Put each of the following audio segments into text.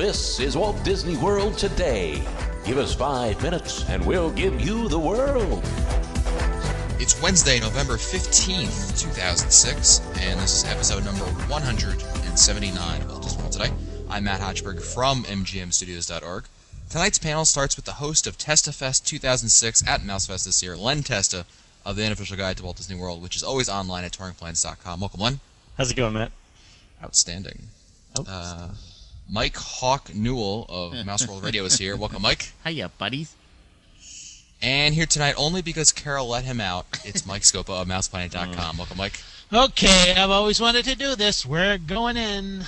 This is Walt Disney World Today. Give us 5 minutes and we'll give you the world. It's Wednesday, November 15th, 2006, and this is episode number 179 of Walt Disney World Today. I'm Matt Hochberg from MGMstudios.org. Tonight's panel starts with the host of TestaFest 2006 at Mousefest this year, Len Testa, of the Unofficial Guide to Walt Disney World, which is always online at touringplans.com. Welcome, Len. How's it going, Matt? Outstanding. Mike Hawk Newell of Mouse World Radio is here. Welcome, Mike. Hiya, buddies. And here tonight, only because Carol let him out, it's Mike Scopa of MousePlanet.com. Welcome, Mike. Okay, I've always wanted to do this. We're going in.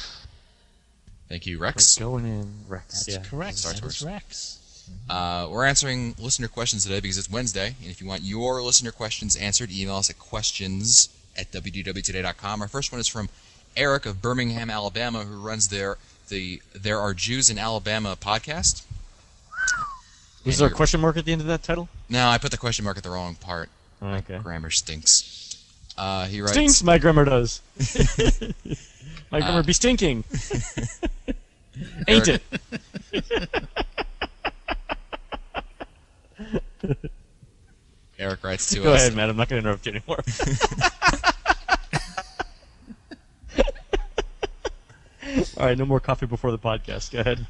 Thank you, Rex. We're going in, Rex. That's correct. Star That Tours. is Rex. We're answering listener questions today because it's Wednesday, and if you want your listener questions answered, email us at questions@wdwtoday.com. Our first one is from Eric of Birmingham, Alabama, who runs There Are Jews in Alabama podcast. Was there a question mark at the end of that title? No, I put the question mark at the wrong part. Okay. Grammar stinks. He writes... Stinks, my grammar does. My grammar be stinking. Ain't it? Eric writes to Go us... ahead, Matt. I'm not going to interrupt you anymore. All right, no more coffee before the podcast. Go ahead.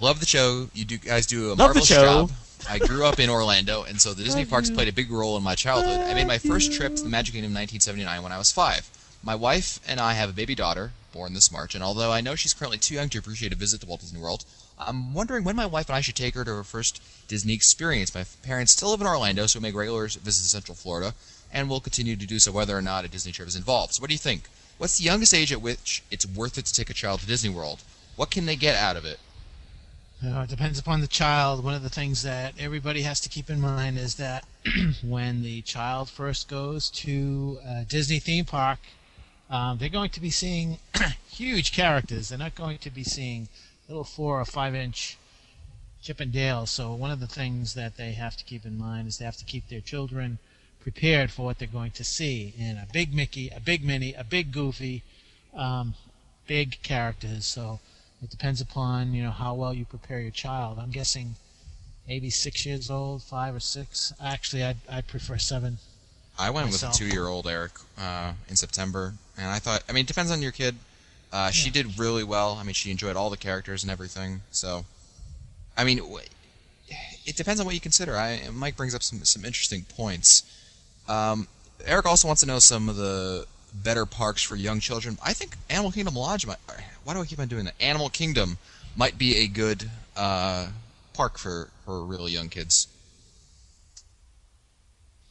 Love the show. Guys do a Love the marvelous show. job. I grew up in Orlando, and so the Disney parks played a big role in my childhood. I made my first trip to the Magic Kingdom in 1979 when I was 5. My wife and I have a baby daughter, born this March, and although I know she's currently too young to appreciate a visit to Walt Disney World, I'm wondering when my wife and I should take her to her first Disney experience. My parents still live in Orlando, so we make regular visits to Central Florida, and will continue to do so whether or not a Disney trip is involved. So what do you think? What's the youngest age at which it's worth it to take a child to Disney World? What can they get out of it? It depends upon the child. One of the things that everybody has to keep in mind is that when the child first goes to a Disney theme park, they're going to be seeing huge characters. They're not going to be seeing little 4 or 5 inch Chip and Dale. So one of the things that they have to keep in mind is they have to keep their children prepared for what they're going to see in a big Mickey, a big Minnie, a big Goofy, big characters. So it depends upon how well you prepare your child. I'm guessing maybe 6 years old, 5 or 6. Actually, I'd prefer 7. I went myself. with a 2-year-old Eric in September, and I thought, it depends on your kid. She did really well. She enjoyed all the characters and everything. So, it depends on what you consider. Mike brings up some interesting points. Eric also wants to know some of the better parks for young children. I think Animal Kingdom Lodge why do I keep on doing that? Animal Kingdom might be a good park for really young kids.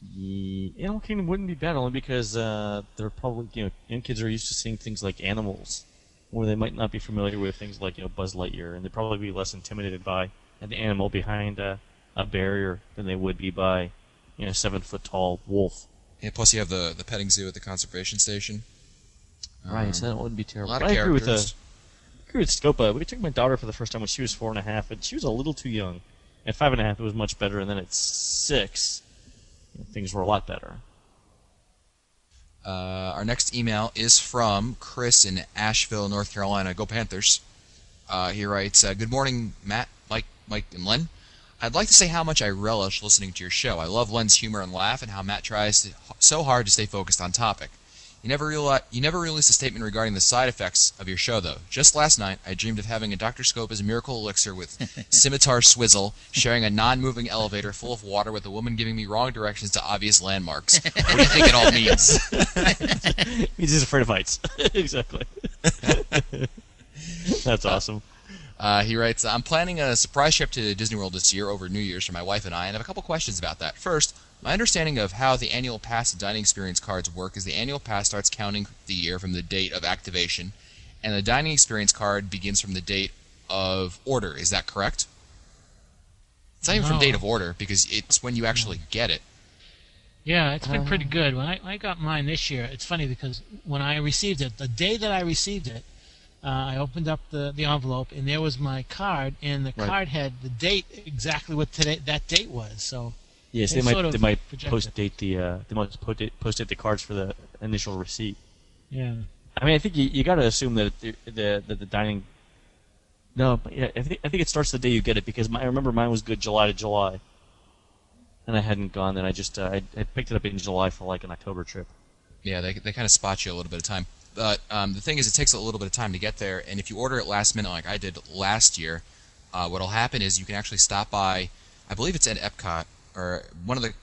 Animal Kingdom wouldn't be bad only because they're probably young kids are used to seeing things like animals, where they might not be familiar with things like Buzz Lightyear, and they'd probably be less intimidated by an animal behind a barrier than they would be by 7-foot-tall wolf. Yeah, plus you have the petting zoo at the conservation station. Right, so that wouldn't be terrible. A lot of I agree with Scopa. We took my daughter for the first time when she was 4.5, and she was a little too young. At 5.5, it was much better, and then at 6, things were a lot better. Our next email is from Chris in Asheville, North Carolina. Go Panthers. He writes, good morning, Matt, Mike, and Len. I'd like to say how much I relish listening to your show. I love Len's humor and laugh and how Matt tries so hard to stay focused on topic. You never released a statement regarding the side effects of your show, though. Just last night, I dreamed of having a Dr. Scopa's miracle elixir with scimitar swizzle, sharing a non-moving elevator full of water with a woman giving me wrong directions to obvious landmarks. What do you think it all means? He's just afraid of heights. Exactly. That's awesome. He writes, I'm planning a surprise trip to Disney World this year over New Year's for my wife and I have a couple questions about that. First, my understanding of how the annual pass and dining experience cards work is the annual pass starts counting the year from the date of activation, and the dining experience card begins from the date of order. Is that correct? It's not even from date of order, because it's when you actually get it. Yeah, it's been pretty good. When I got mine this year, it's funny because when I received it, the day that I received it, I opened up the envelope, and there was my card, and the card had the date, exactly what that date was. So yes, they might post date the cards for the initial receipt. Yeah. I think you got to assume that the dining No, but yeah, I think it starts the day you get it because I remember mine was good July to July, and I hadn't gone. Then I picked it up in July for like an October trip. Yeah, they kind of spot you a little bit of time. But the thing is, it takes a little bit of time to get there, and if you order it last minute, like I did last year, what'll happen is you can actually stop by. I believe it's at Epcot or one of the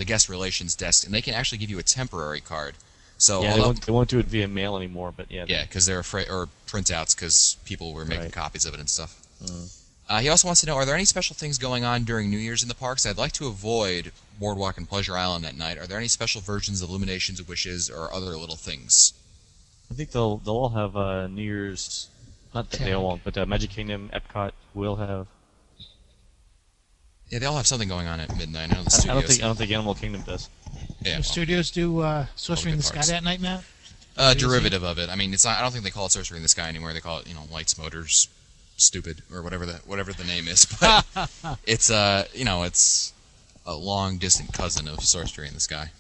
guest relations desk, and they can actually give you a temporary card. So Yeah, they won't do it via mail anymore, but yeah. yeah, because they're afraid, or printouts, because people were making Right. copies of it and stuff. He also wants to know, are there any special things going on during New Year's in the parks? I'd like to avoid Boardwalk and Pleasure Island at night. Are there any special versions of Illuminations of Wishes or other little things? I think they'll all have New Year's. Not that they all won't, but Magic Kingdom, Epcot will have. Yeah, they all have something going on at midnight. I know the I don't studios. think Animal Kingdom does. Yeah, The well, studios do Sorcery in the Sky parks. that night, Matt? derivative of it. I mean, it's not. I don't think they call it Sorcery in the Sky anymore. They call it, Lights, Motors, Stupid, or whatever the name is. But it's it's a long distant cousin of Sorcery in the Sky.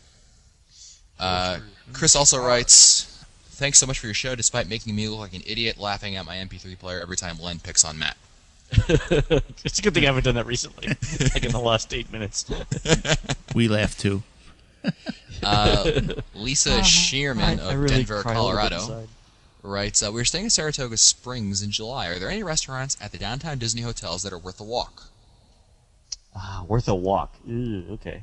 Chris also writes, "Thanks so much for your show. Despite making me look like an idiot laughing at my MP3 player every time Len picks on Matt." It's a good thing I haven't done that recently. Like in the last 8 minutes. We laugh too. Lisa Shearman I of really Denver, cry a little bit Colorado, inside. writes, "We're staying in Saratoga Springs in July. Are there any restaurants at the downtown Disney hotels that are worth a walk?" Worth a walk. Ew, okay.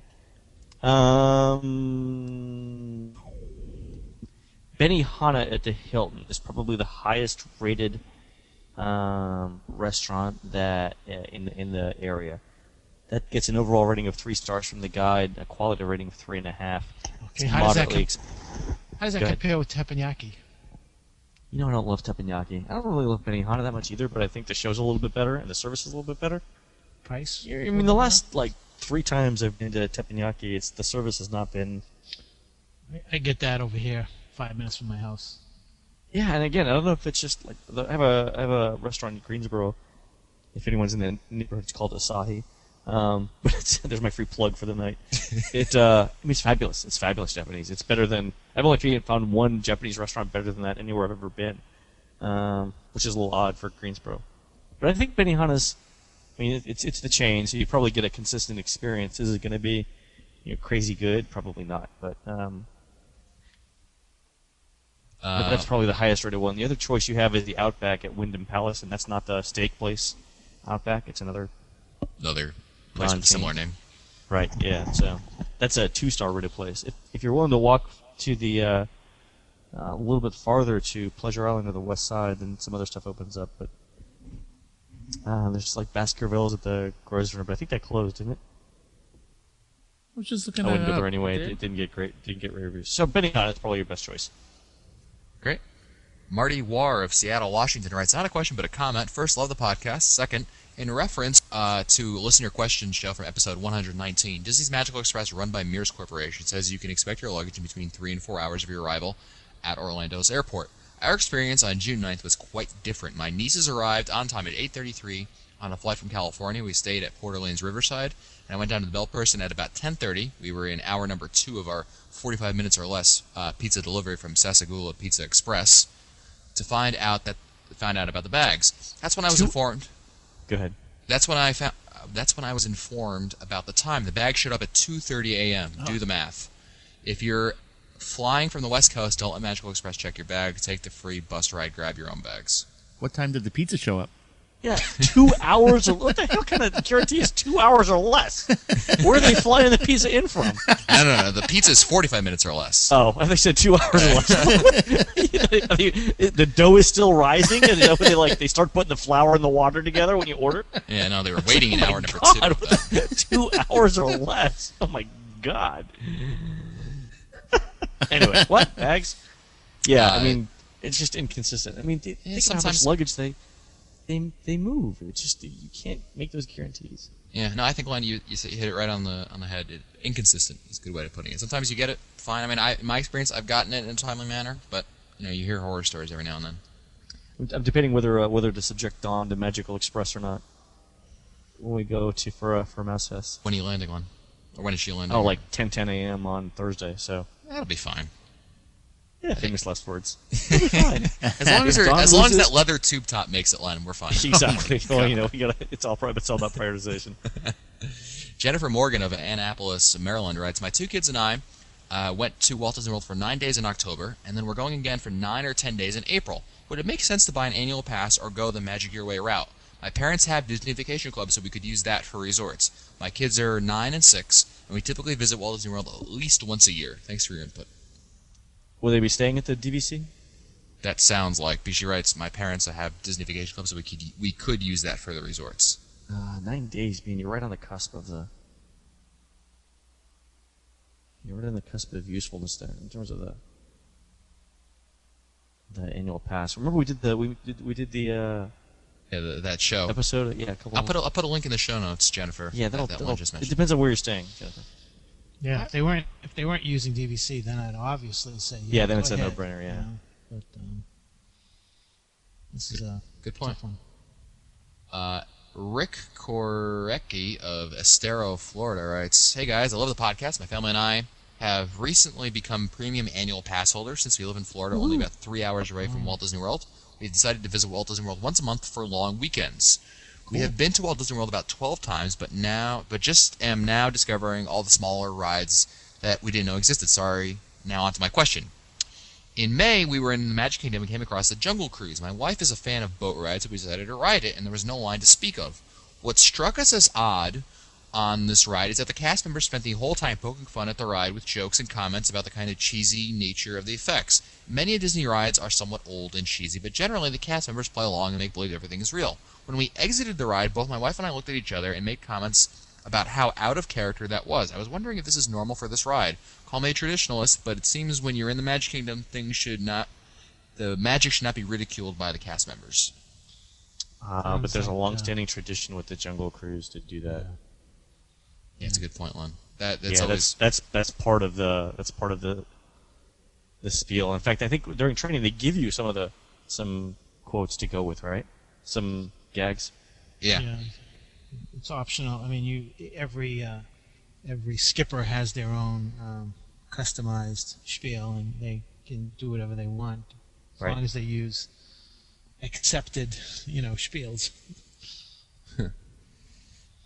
Benihana at the Hilton is probably the highest rated restaurant that in the area. That gets an overall rating of 3 stars from the guide, a quality rating of 3.5. It's Okay, how does that moderately How does that Go ahead. compare with teppanyaki? You know I don't love teppanyaki. I don't really love Benihana that much either, but I think the show's a little bit better and the service is a little bit better. Price? I mean, the last like 3 times I've been to teppanyaki, the service has not been. I get that over here, 5 minutes from my house. Yeah, and again, I don't know if it's just like I have a restaurant in Greensboro. If anyone's in the neighborhood, it's called Asahi. But there's my free plug for the night. I mean, it's fabulous. It's fabulous Japanese. It's better than I've only found one Japanese restaurant better than that anywhere I've ever been, which is a little odd for Greensboro. But I think Benihana's. I mean, it's the chain, so you probably get a consistent experience. Is it going to be, crazy good? Probably not. But that's probably the highest rated one. The other choice you have is the Outback at Wyndham Palace, and that's not the steak place. Outback, it's another. Another place with a similar name. Right. Yeah. So that's a 2-star rated place. If you're willing to walk to the a little bit farther to Pleasure Island or the West Side, then some other stuff opens up. But there's like Baskervilles at the Grosvenor, but I think that closed, didn't it? I was just looking I at wouldn't it go there up. anyway. Did? It didn't get great reviews. So Benihana is probably your best choice. Great. Marty Warr of Seattle, Washington writes, not a question but a comment. First, love the podcast. Second, in reference to listener questions show from episode 119, Disney's Magical Express, run by Mears Corporation, says you can expect your luggage in between 3 and 4 hours of your arrival at Orlando's airport. Our experience on June 9th was quite different. My nieces arrived on time at 8:33 on a flight from California. We stayed at Port Orleans Riverside, and I went down to the bell person at about 10:30. We were in hour number 2 of our 45 minutes or less pizza delivery from Sasagula Pizza Express to find out about the bags. That's when I was informed. Go ahead. That's when I was informed about the time. The bag showed up at 2:30 a.m. Do the math. If you're flying from the West Coast, don't let Magical Express check your bag. Take the free bus ride. Grab your own bags. What time did the pizza show up? Yeah, 2 hours. What the hell kind of guarantee is 2 hours or less? Where are they flying the pizza in from? No. The pizza is 45 minutes or less. Oh, I think they said 2 hours or less. The dough is still rising, and they start putting the flour and the water together when you order. Yeah, no, they were waiting in hour number God, 2. of that. 2 hours or less. Oh my God. Anyway, what bags? Yeah, I mean, it's just inconsistent. I mean, think about how much sometimes- luggage they move. It's just you can't make those guarantees. Yeah, no, I think, Len, you hit it right on the head. Inconsistent is a good way of putting it. Sometimes you get it fine. I mean, in my experience, I've gotten it in a timely manner, but you hear horror stories every now and then. I'm debating whether to subject Dawn to Magical Express or not when we go for Mouse Fest. When are you landing on? Or when is she landing? Oh, like 10 a.m. on Thursday. So That'll be fine. Yeah, famous last words. We'll be fine. As Don long as loses- that leather tube top makes it, Len, we're fine. Exactly. Well, we gotta. It's all about prioritization. Jennifer Morgan of Annapolis, Maryland writes, my 2 kids and I went to Walt Disney World for 9 days in October, and then we're going again for 9 or 10 days in April. Would it make sense to buy an annual pass or go the Magic Your Way route? My parents have Disney Vacation Club, so we could use that for resorts. My kids are 9 and 6, and we typically visit Walt Disney World at least once a year. Thanks for your input. Will they be staying at the DVC? That sounds like, because she writes, my parents have Disney Vacation Club, so we could use that for the resorts. 9 days, mean you're right on the cusp of the. You're right on the cusp of usefulness there in terms of the annual pass. Remember we did the Yeah, that show. episode. Yeah, a couple. I'll put a link in the show notes, Jennifer. Yeah, that one just it mentioned. depends on where you're staying, Jennifer. Yeah, if they weren't using DVC, then I'd obviously say Yeah, then go it's a ahead, no-brainer, yeah. But this is a Good point. tough one. Rick Korecki of Estero, Florida writes, hey guys, I love the podcast. My family and I have recently become premium annual pass holders since we live in Florida, only about 3 hours away from Walt Disney World. We've decided to visit Walt Disney World once a month for long weekends. We have been to Walt Disney World about 12 times, but just am now discovering all the smaller rides that we didn't know existed. Sorry, now on to my question. In May, we were in the Magic Kingdom and came across the Jungle Cruise. My wife is a fan of boat rides, so we decided to ride it, and there was no line to speak of. What struck us as odd on this ride is that the cast members spent the whole time poking fun at the ride with jokes and comments about the kind of cheesy nature of the effects. Many of Disney rides are somewhat old and cheesy, but generally the cast members play along and make believe everything is real. When we exited the ride, both my wife and I looked at each other and made comments about how out of character that was. I was wondering if this is normal for this ride. Call me a traditionalist, but it seems when you're in the Magic Kingdom, the magic should not be ridiculed by the cast members. But there's a like, long-standing tradition with the Jungle Cruise to do that. Yeah, it's a good point, Lon. That's Yeah, always that's part of the spiel. In fact, I think during training they give you some quotes to go with, right? Some gags. yeah. It's optional. I mean, every skipper has their own customized spiel, and they can do whatever they want as Right. long as they use accepted, spiels.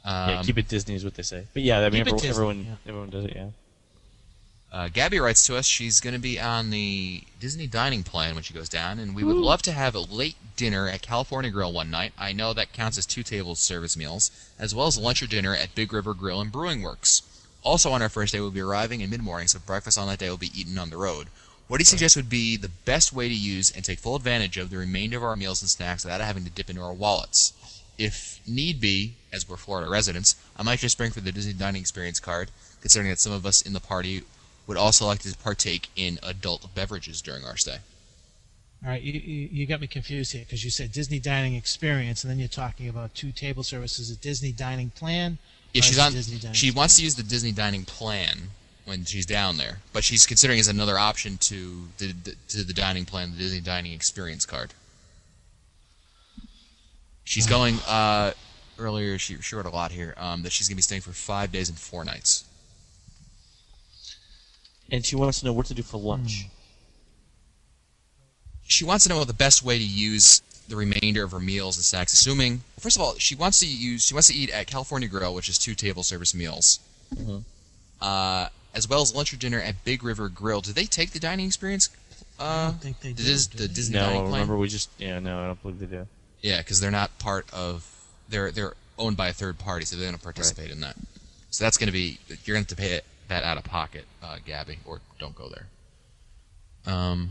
Yeah, keep it Disney is what they say. But yeah, I mean, Keep it Disney, everyone does it. Yeah. Gabby writes to us she's going to be on the Disney dining plan when she goes down, and we would love to have a late dinner at California Grill one night. I know that counts as 2 table service meals, as well as lunch or dinner at Big River Grill and Brewing Works. Also on our first day, we'll be arriving in mid-morning, so breakfast on that day will be eaten on the road. What do you suggest would be the best way to use and take full advantage of the remainder of our meals and snacks without having to dip into our wallets? If need be, as we're Florida residents, I might just bring for the Disney Dining Experience card, considering that some of us in the party would also like to partake in adult beverages during our stay. All right, you got me confused here because you said Disney Dining Experience, and then you're talking about 2 table services, a Disney Dining Plan. Yeah, or she's is it on. Disney Dining She wants to Experience? use the Disney Dining Plan when she's down there, but she's considering as another option to the dining plan, the Disney Dining Experience card. She's going. Earlier, she wrote a lot here. That she's going to be staying for 5 days and 4 nights. And she wants to know what to do for lunch. She wants to know the best way to use the remainder of her meals and snacks. Assuming, first of all, she wants to eat at California Grill, which is 2 table service meals, as well as lunch or dinner at Big River Grill. Do they take the dining experience? I don't think they do. The Disney No, dining plan. remember no, I don't believe they do. Yeah, because they're not part of. They're owned by a third party, so they don't participate in that. So that's going to be you're going to have to pay that out of pocket, Gabby, or don't go there. I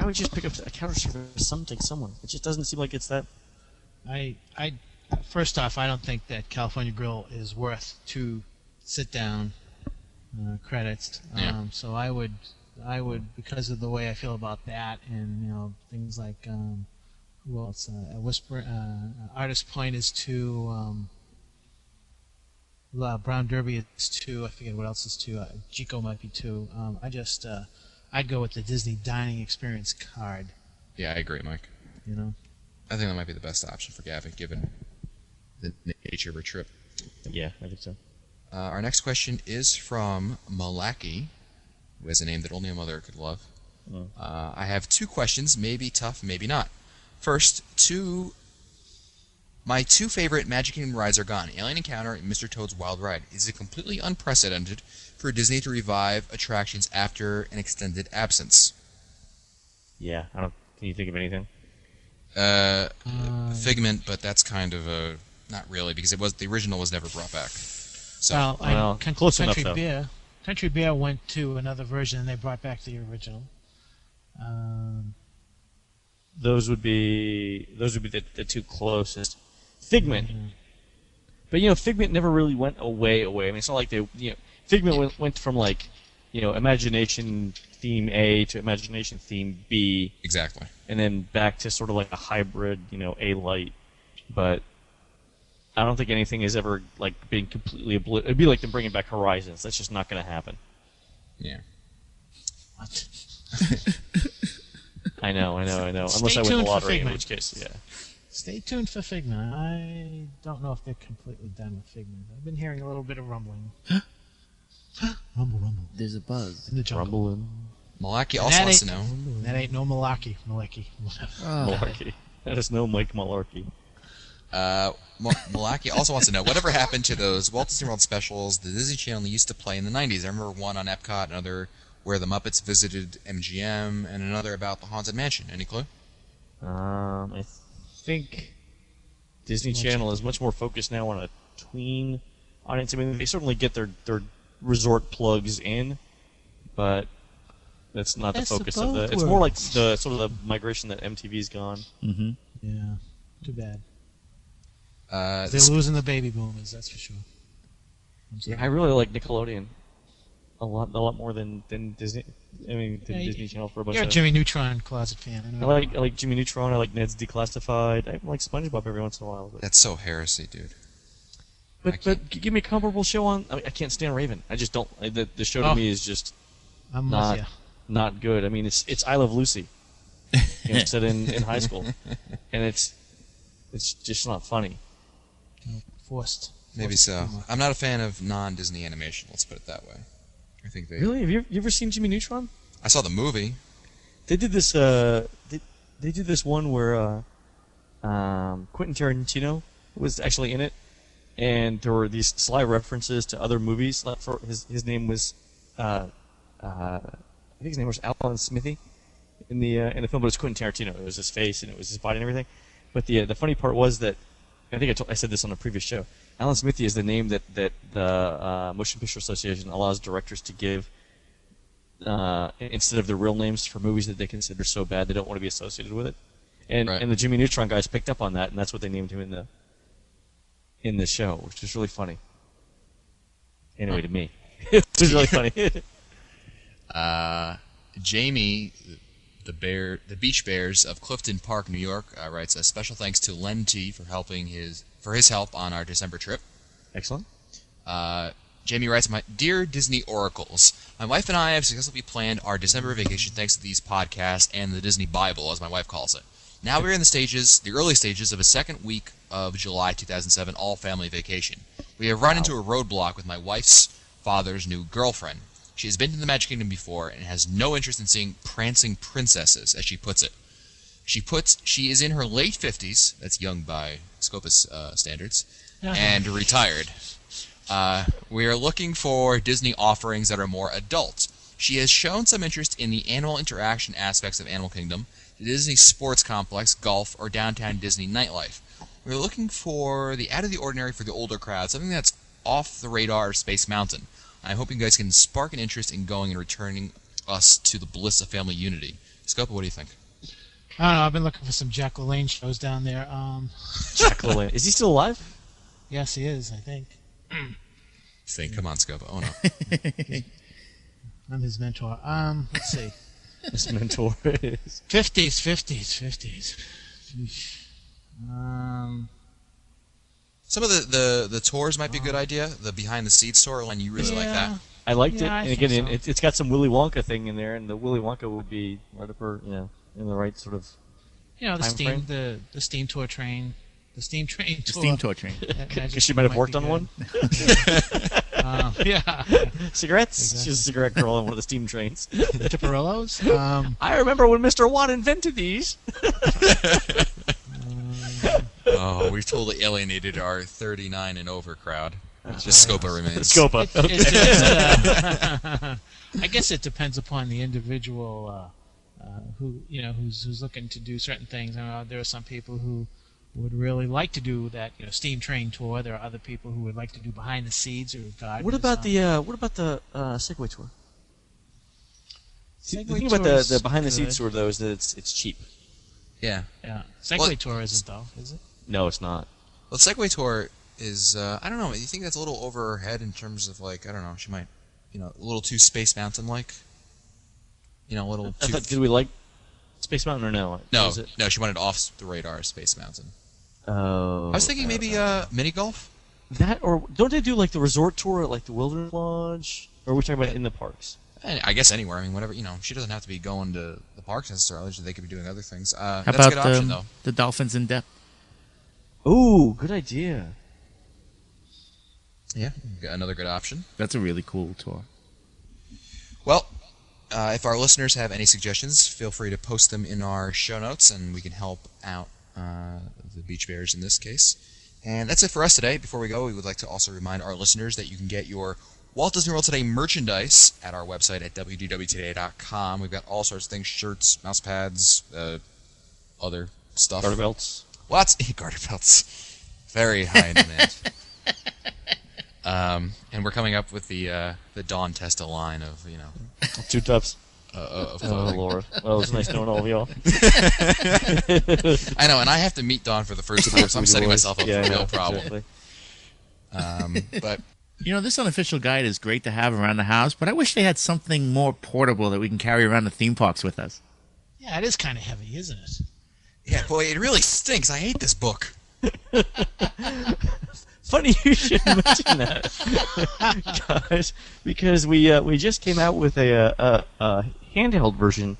would just pick up a counter service, someone. It just doesn't seem like it's that. I first off, I don't think that California Grill is worth 2 sit-down credits. Yeah. So I would, because of the way I feel about that, and things like who else? Artist Point is 2. Brown Derby is 2. I forget what else is 2. Chico might be 2. I'd go with the Disney Dining Experience card. Yeah, I agree, Mike. I think that might be the best option for Gavin, given the nature of her trip. Yeah, I think so. Our next question is from Malaki, who has a name that only a mother could love. I have 2 questions, maybe tough, maybe not. First, my 2 favorite Magic Kingdom rides are gone, Alien Encounter and Mr. Toad's Wild Ride. Is it completely unprecedented for Disney to revive attractions after an extended absence? Yeah, I don't. Can you think of anything? Figment, but that's kind of a not really because the original was never brought back. So Close enough, Country though. Bear. Country Bear went to another version and they brought back the original. Those would be the 2 closest. Figment, but Figment never really went away. I mean, it's not like Figment went from like, Imagination theme A to Imagination theme B. Exactly. And then back to sort of like a hybrid, A light. But I don't think anything has ever like been completely It'd be like them bringing back Horizons. That's just not going to happen. Yeah. What? I know. Unless Stay I win the tuned for lottery, in Figment. which case, yeah. Stay tuned for Figment. I don't know if they're completely done with Figment. I've been hearing a little bit of rumbling. Rumble. There's a buzz. In the jungle. Rumbling. Malaki also wants to know. That ain't no Malaki. Whatever. Malarkey. That is no Mike Malarkey. Malaki also wants to know whatever happened to those Walt Disney World specials the Disney Channel used to play in the 90s. I remember one on Epcot, another where the Muppets visited MGM, and another about the Haunted Mansion. Any clue? I think Disney Channel is much more focused now on a tween audience. I mean, they certainly get their resort plugs in, but that's not That's the the focus of the. both It's more like worlds. the sort of the migration that MTV's gone. Mm-hmm. Yeah. Too bad. They're This- losing the baby boomers, that's for sure. Yeah, I really like Nickelodeon a lot more than Disney. I mean, than Yeah, Disney Channel for a bunch You're a of. Jimmy Neutron closet fan. I like Jimmy Neutron. I like Ned's Declassified. I like SpongeBob every once in a while. That's so heresy, dude. But give me a comparable show on. I can't stand Raven. I just don't. The show to Oh. me is just I'm not with not good. I mean, it's I Love Lucy, set in high school, and it's just not funny. you. Forced. Maybe so. I'm not a fan of non-Disney animation. Let's put it that way. I think they. Really, have you ever seen Jimmy Neutron? I saw the movie. They did this. They did this one where Quentin Tarantino was actually in it, and there were these sly references to other movies. Like for his name was, I think his name was Alan Smithy in the film, but it was Quentin Tarantino. It was his face and it was his body and everything. But the funny part was that I think I said this on a previous show. Alan Smithy is the name that the Motion Picture Association allows directors to give instead of their real names for movies that they consider so bad they don't want to be associated with it. And Right. and the Jimmy Neutron guys picked up on that, and that's what they named him in the show, which was really funny. Anyway, to me, it was really funny. Jamie, the Beach Bears of Clifton Park, New York, writes a special thanks to Len T for his help on our December trip. Excellent. Jamie writes, "My dear Disney oracles, my wife and I have successfully planned our December vacation thanks to these podcasts and the Disney Bible, as my wife calls it. Now we're in the early stages of a second week of July 2007 all-family vacation. We have run into a roadblock with my wife's father's new girlfriend. She has been to the Magic Kingdom before and has no interest in seeing prancing princesses, as she puts it. She is in her late 50s, that's young by Scopus standards, and retired. We are looking for Disney offerings that are more adult. She has shown some interest in the animal interaction aspects of Animal Kingdom, the Disney Sports Complex, golf, or downtown Disney nightlife. We're looking for the out of the ordinary for the older crowd, something that's off the radar of Space Mountain. I'm hoping you guys can spark an interest in going and returning us to the bliss of family unity. Scopa, what do you think? I don't know. I've been looking for some Jack LaLanne shows down there. Jack LaLanne. Is he still alive? Yes, he is. I think Come on, Scopa. Oh no. I'm his mentor. Let's see. His mentor is. 50s. Some of the tours might be a good idea. The behind the scenes tour, and you really like that. I liked it, Yeah, I and think again, so. it's got some Willy Wonka thing in there, and the Willy Wonka would be right up her, in the right sort of. You know, the Time steam, frame? the steam tour train, the steam train The tour. steam tour train. That Because just she might have be worked on good. one. Yeah. Cigarettes? Exactly. She's a cigarette girl on one of the steam trains. Tiparillos. I remember when Mr. Watt invented these. Oh, we've totally alienated our 39 and over crowd. Just Scopa remains. Scopa. It's just, I guess it depends upon the individual who's looking to do certain things. There are some people who would really like to do that steam train tour. There are other people who would like to do behind the scenes or guide. What about the Segway tour? Segway The thing about tour is the behind the scenes good. tour though is that it's cheap. Yeah. Yeah, Segway Well- tour isn't though, is it? No, it's not. Well, Segway Tour is, I don't know, you think that's a little over her head in terms of, like, I don't know, she might, a little too Space Mountain-like? A little too... Did we like Space Mountain or no? No, Was it? no, she wanted off the radar Space Mountain. Oh. I was thinking maybe mini golf. that, or don't they do like the resort tour at like the Wilderness Lodge? Or are we talking about in the parks? I guess anywhere. I mean, whatever. She doesn't have to be going to the parks necessarily. They could be doing other things. How That's about a good option, though. the Dolphins in Depth? Ooh, good idea. Yeah, another good option. That's a really cool tour. Well, if our listeners have any suggestions, feel free to post them in our show notes, and we can help out the Beach Bears in this case. And that's it for us today. Before we go, we would like to also remind our listeners that you can get your Walt Disney World Today merchandise at our website at wdwtoday.com. We've got all sorts of things, shirts, mouse pads, other stuff. Garter belts. What? Garter belts. Very high in demand. And we're coming up with the Dawn Testa line of, 2 tubs. of Oh, clothing. Lord. Well, it was nice knowing all of y'all. I know, and I have to meet Dawn for the first time, so I'm setting myself up for a real problem. Exactly. But This unofficial guide is great to have around the house, but I wish they had something more portable that we can carry around the theme parks with us. Yeah, it is kind of heavy, isn't it? yeah, boy, it really stinks. I hate this book. Funny you should mention that, guys, because we just came out with a handheld version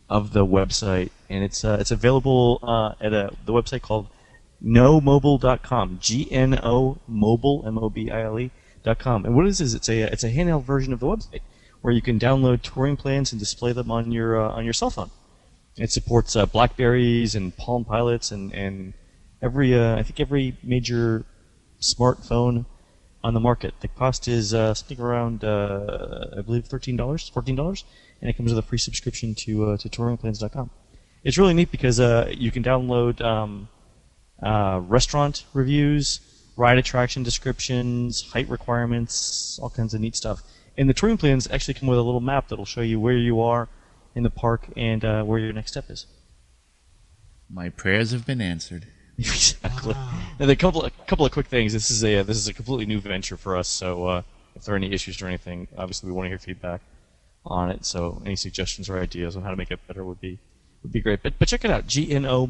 of the website, and it's available at the website called gnomobile.com, GNO mobile MOBILE.com. And what it is it's a handheld version of the website where you can download touring plans and display them on your cell phone. It supports Blackberries and Palm Pilots and I think every major smartphone on the market. The cost is something around I believe $14, and it comes with a free subscription to touringplans.com. It's really neat because you can download restaurant reviews, ride attraction descriptions, height requirements, all kinds of neat stuff. And the touring plans actually come with a little map that'll show you where you are in the park and where your next step is. My prayers have been answered. Exactly. And a couple of quick things. This is a completely new venture for us. So if there are any issues or anything, obviously we want to hear feedback on it. So any suggestions or ideas on how to make it better would be great. But check it out, gnomobile.com.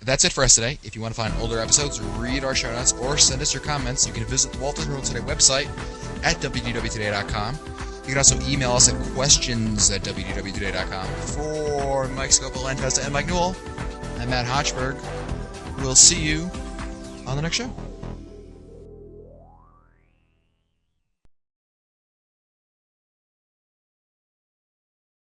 That's it for us today. If you want to find older episodes, read our show notes, or send us your comments, you can visit the Walt Disney World Today website at wdwtoday.com. You can also email us at questions@wdwtoday.com. For Mike Scopa, Len Testa, and Mike Newell, I'm Matt Hochberg. We'll see you on the next show.